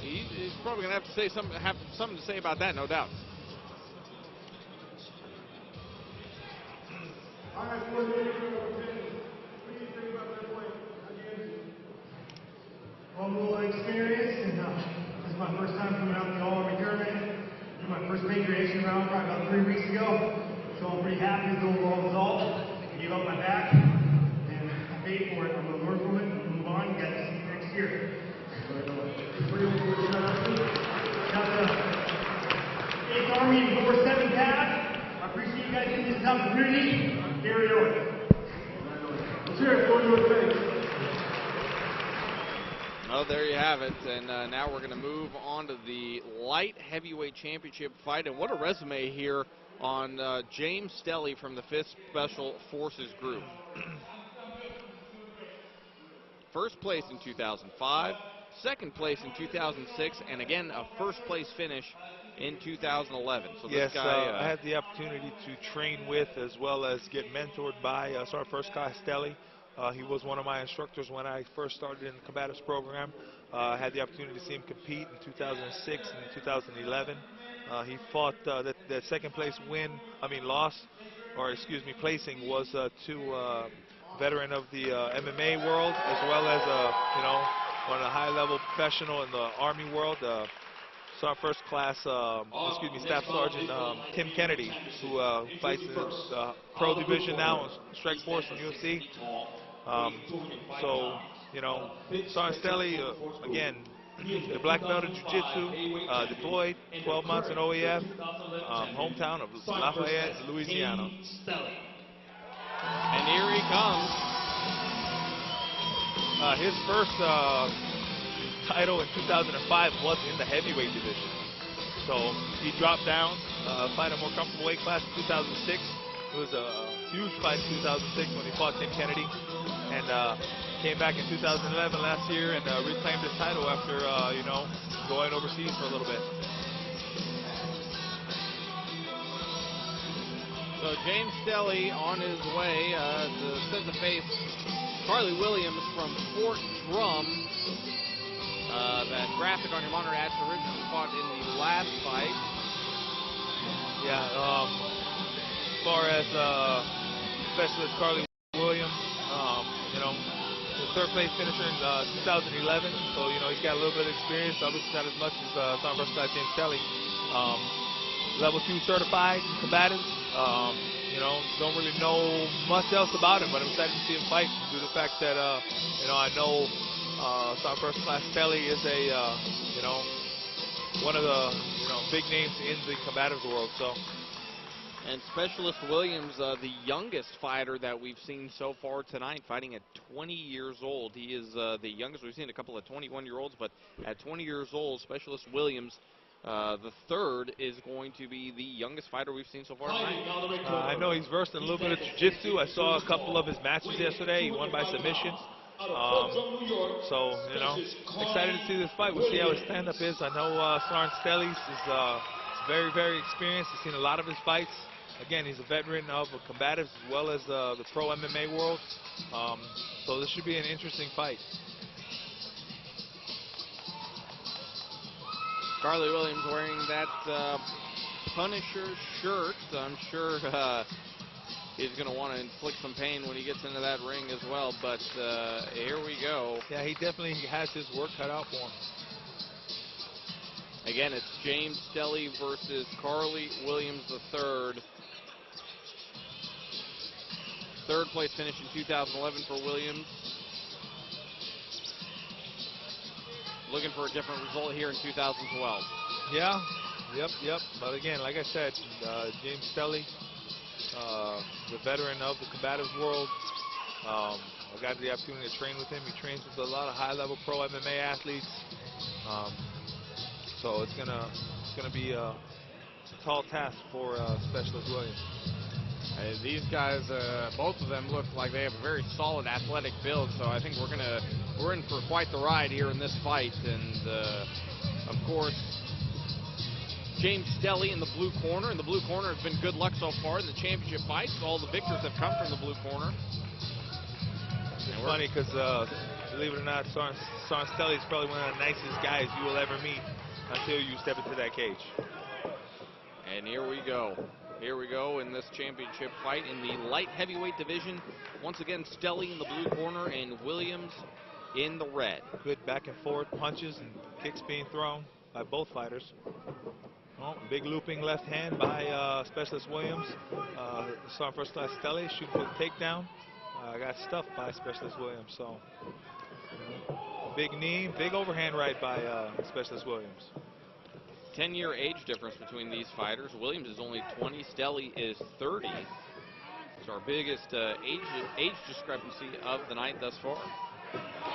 He's probably going to have to say have something to say about that, no doubt. Well, I'm a little experience, and this is my first time coming out to the All-Army tournament. Did my first major Asian round probably about 3 weeks ago, so I'm pretty happy with the overall result. I gave up my back, and I paid for it. I'm going to learn from it and move on. You guys see you next year. Got the 8th Army 4-7 pad. I appreciate you guys giving this opportunity. Carry on. Let's hear it for your face. Oh, there you have it. And now we're going to move on to the light heavyweight championship fight. And what a resume here on James Stelly from the 5th Special Forces Group. First place in 2005, second place in 2006, and again a first place finish in 2011. So this yes, guy, I had the opportunity to train with as well as get mentored by Sergeant First Class Stelly. He was one of my instructors when I first started in the combatives program. I had the opportunity to see him compete in 2006 and in 2011. He fought that second place placing was to veteran of the MMA world, as well as one of the high-level professional in the Army world. Sergeant First Class, Staff Sergeant Tim Kennedy, who fights in the pro division now, Strike Force and UFC. Sergeant Stelly, again, the black belt in Jiu-Jitsu, deployed 12 months in OEF, hometown of Lafayette, Louisiana. And here he comes. His first title in 2005 was in the heavyweight division. So he dropped down, fight a more comfortable weight class in 2006. It was a huge fight in 2006 when he fought Tim Kennedy, and came back in 2011 last year and reclaimed his title after going overseas for a little bit. So James Stelly on his way to set the face Carly Williams from Fort Drum. That graphic on your monitor adds originally fought in the last fight. Yeah, as far as specialist Carly Williams, the third place finisher in 2011, so he's got a little bit of experience, obviously not as much as Sergeant First Class James Stelly. Level 2 certified combative. Don't really know much else about him, but I'm excited to see him fight due to the fact that I know Sergeant First Class Stelly is one of the big names in the combatives world. So. And Specialist Williams, the youngest fighter that we've seen so far tonight, fighting at 20 years old. He is the youngest. We've seen a couple of 21-year-olds, but at 20 years old, Specialist Williams, the third, is going to be the youngest fighter we've seen so far tonight. I know he's versed in a little bit of jiu-jitsu. I saw a couple of his matches yesterday. He won by submission. Excited to see this fight. We'll see how his stand-up is. I know Sergeant Stelly is very, very experienced. He's seen a lot of his fights. Again, he's a veteran of combatives as well as the pro MMA world. So this should be an interesting fight. Carly Williams wearing that Punisher shirt. I'm sure he's going to want to inflict some pain when he gets into that ring as well. But here we go. Yeah, he definitely has his work cut out for him. Again, it's James Stelly versus Carly Williams III. Third place finish in 2011 for Williams. Looking for a different result here in 2012. Yeah, yep. But again, like I said, James Stelly, the veteran of the combatives world. I got the opportunity to train with him. He trains with a lot of high-level pro MMA athletes. So it's gonna be a tall task for Specialist Williams. These guys, both of them look like they have a very solid athletic build. So I think we're in for quite the ride here in this fight. And of course, James Stelly in the blue corner. And the blue corner has been good luck so far in the championship fights. All the victors have come from the blue corner. It's funny because believe it or not, Stelly is probably one of the nicest guys you will ever meet until you step into that cage. And here we go. Here we go in this championship fight in the light heavyweight division. Once again, Stelly in the blue corner and Williams in the red. Good back and forth punches and kicks being thrown by both fighters. Oh, big looping left hand by Specialist Williams. Saw first class Stelly shooting for the takedown. Got stuffed by Specialist Williams. So big knee, big overhand right by Specialist Williams. 10-year age difference between these fighters. Williams is only 20, Stelly is 30. It's our biggest age discrepancy of the night thus far.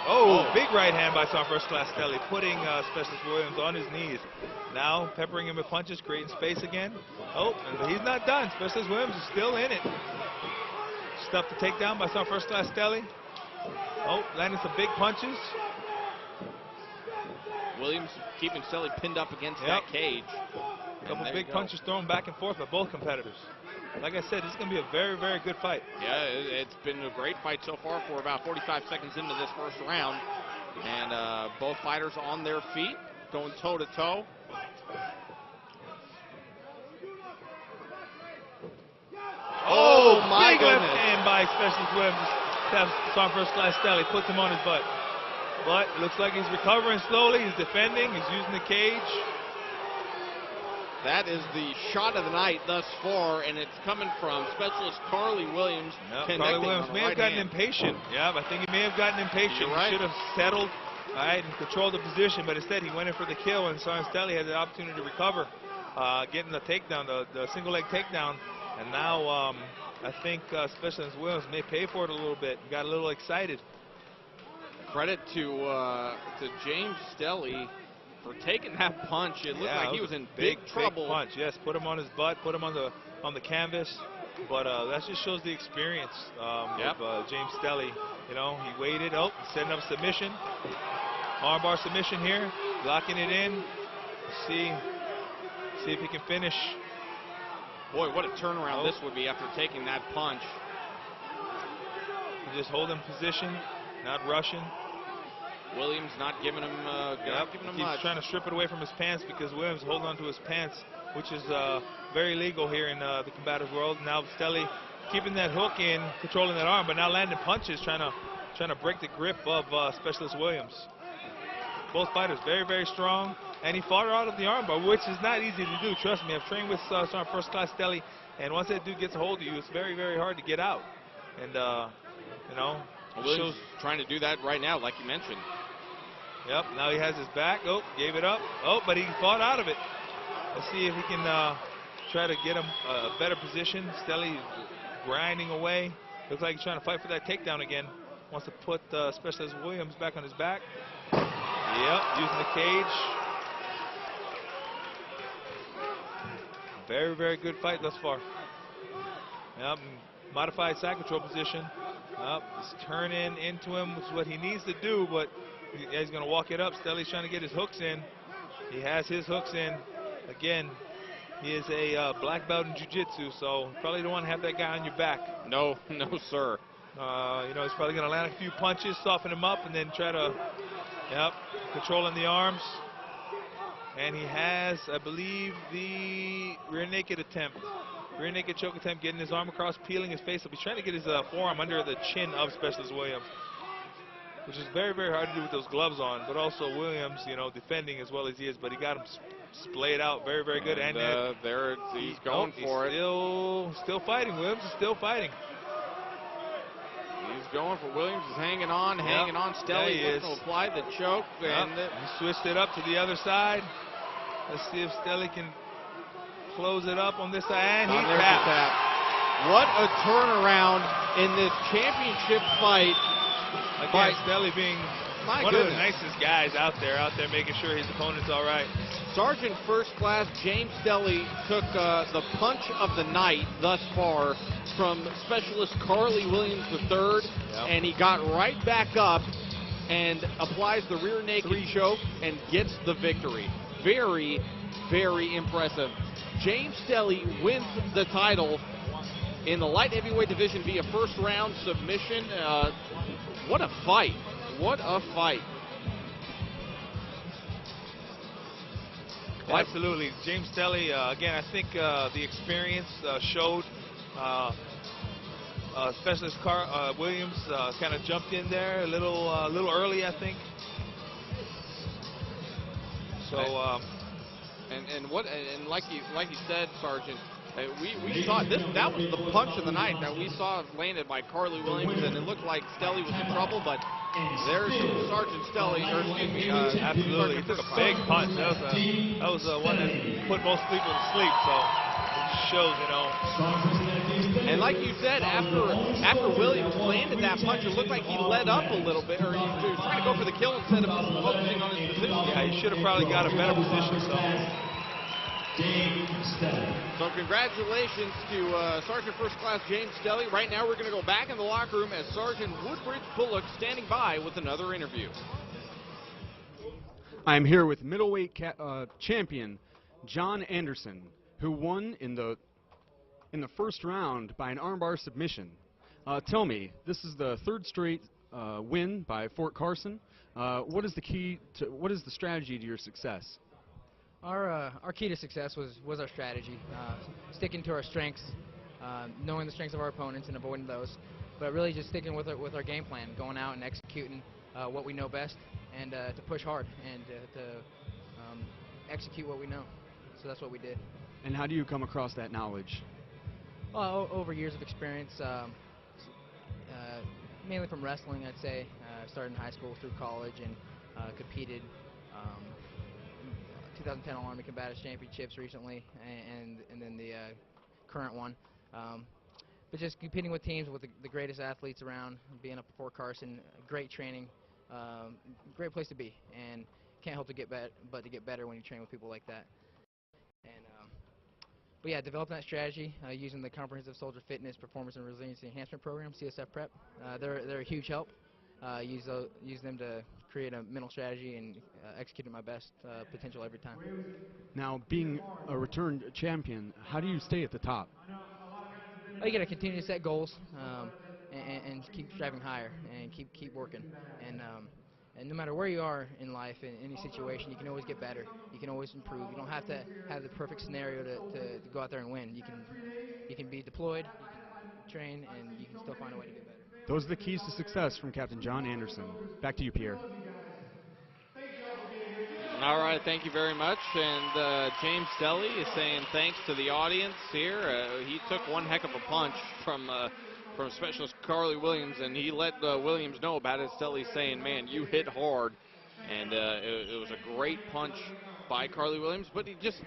Oh, big right hand by first class Stelly, putting Specialist Williams on his knees. Now peppering him with punches, creating space again. Oh, and he's not done. Specialist Williams is still in it. Stuffed the takedown by first class Stelly. Oh, landing some big punches. Williams keeping Stelly pinned up against that cage. A couple big punches thrown back and forth by both competitors. Like I said, this is going to be a very, very good fight. Yeah, it's been a great fight so far for about 45 seconds into this first round. And both fighters on their feet, going toe-to-toe. Oh, my big goodness. Left hand by Specialist Williams. First class Stelly puts him on his butt. But it looks like he's recovering slowly. He's defending. He's using the cage. That is the shot of the night thus far, and it's coming from Specialist Carly Williams. Yep, Carly Williams may have gotten impatient. Yeah, I think he may have gotten impatient. You're right. He should have settled, all right, and controlled the position, but instead he went in for the kill, and Stelly had the opportunity to recover, getting the takedown, the single leg takedown. And now I think Specialist Williams may pay for it a little bit. Got a little excited. Credit to James Stelly for taking that punch. It looked like he was in big trouble. Big punch, yes. Put him on his butt, put him on the canvas. But that just shows the experience of James Stelly. You know, he waited. Oh, setting up submission. Armbar submission here. Locking it in. See if he can finish. Boy, what a turnaround this would be after taking that punch. Just holding position, not rushing. Williams not giving him, much. He's trying to strip it away from his pants because Williams holding on to his pants, which is very legal here in the combative world. Now Stelly keeping that hook in, controlling that arm, but now landing punches, trying to break the grip of Specialist Williams. Both fighters very, very strong, and he fought her out of the armbar, which is not easy to do. Trust me, I've trained with first class Stelly, and once that dude gets a hold of you, it's very, very hard to get out. And you know, Williams trying to do that right now, like you mentioned. Yep, now he has his back. Oh, gave it up. Oh, but he fought out of it. Let's see if he can try to get him a better position. Stelly grinding away. Looks like he's trying to fight for that takedown again. Wants to put Specialist Williams back on his back. Yep, using the cage. Very, very good fight thus far. Yep, modified side control position. Yep, he's turning into him, which is what he needs to do, but he's going to walk it up. Stelly's trying to get his hooks in. He has his hooks in. Again, he is a black belt in jiu-jitsu, so you probably don't want to have that guy on your back. No, sir. You know, he's probably going to land a few punches, soften him up, and then try to, controlling the arms. And he has, I believe, the rear naked attempt. Rear naked choke attempt, getting his arm across, peeling his face up. He's trying to get his forearm under the chin of Specialist Williams, which is very, very hard to do with those gloves on. But also Williams, you know, defending as well as he is, but he got him splayed out very, very good. And there he's going for it. Still fighting. Williams is still fighting. He's going for Williams. Is hanging on. Stelly is going to apply the choke. And he switched it up to the other side. Let's see if Stelly can close it up on this side. And he tapped. What a turnaround in this championship fight. Again, Stelly being one of the nicest guys out there making sure his opponent's all right. Sergeant First Class James Stelly took the punch of the night thus far from Specialist Carly Williams III, and he got right back up and applies the rear naked choke and gets the victory. Very, very impressive. James Stelly wins the title in the light heavyweight division via first round submission. What a fight. what a fight. Absolutely. James Stelly, again, I think the experience showed. Specialist Williams kind of jumped in there a little early, I think. So, and like you said, Sergeant, we saw that was the punch of the night that we saw landed by Carly Williams, and it looked like Stelly was in trouble, but there's Sergeant Stelly, or excuse me, absolutely, he took a big punch. That was one that put most people to sleep. So it shows, you know. And like you said, after Williams landed that punch, it looked like he let up a little bit, or he was trying to go for the kill instead of focusing on his position. Yeah, he should have probably got a better position. So congratulations to Sergeant First Class James Stelly. Right now we're going to go back in the locker room as Sergeant Woodbridge Bullock standing by with another interview. I'm here with middleweight champion John Anderson, who won in the first round by an armbar submission. Tell me, this is the third straight win by Fort Carson. What is the strategy to your success? Our key to success was our strategy, sticking to our strengths, knowing the strengths of our opponents and avoiding those, but really just sticking with our game plan, going out and executing what we know best, and to push hard and to execute what we know. So that's what we did. And how do you come across that knowledge? Over years of experience, mainly from wrestling, I'd say. Started in high school through college and competed. 2010 All-Army Combatives Championships recently, and then the current one. But just competing with teams with the greatest athletes around, being up at Fort Carson, great training, great place to be, and can't help to get but to get better when you train with people like that. And but yeah, developing that strategy using the Comprehensive Soldier Fitness Performance and Resiliency Enhancement Program, CSF Prep. They're a huge help. Use them to create a mental strategy and execute at my best potential every time. Now, being a returned champion, how do you stay at the top? You got to continue to set goals and keep striving higher and keep working. And no matter where you are in life, in any situation, you can always get better. You can always improve. You don't have to have the perfect scenario to go out there and win. You can be deployed, you can train, and you can still find a way to get better. Those are the keys to success from Captain John Anderson. Back to you, Pierre. All right, thank you very much. And James Stelly is saying thanks to the audience here. He took one heck of a punch from Specialist Carly Williams, and he let Williams know about it. Stelly saying, man, you hit hard. And it was a great punch by Carly Williams, but he just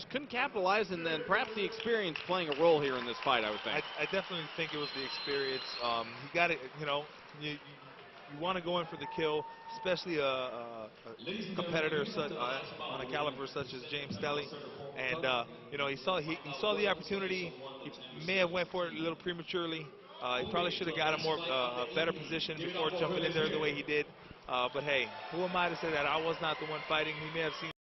couldn't capitalize, and then perhaps the experience playing a role here in this fight, I would think. I definitely think it was the experience. He got it, you know, you want to go in for the kill, especially a competitor on a caliber such as James Stelly. And, you know, he saw the opportunity. He may have went for it a little prematurely. He probably should have got a better position before jumping in there the way he did. But hey, who am I to say that I was not the one fighting? He may have seen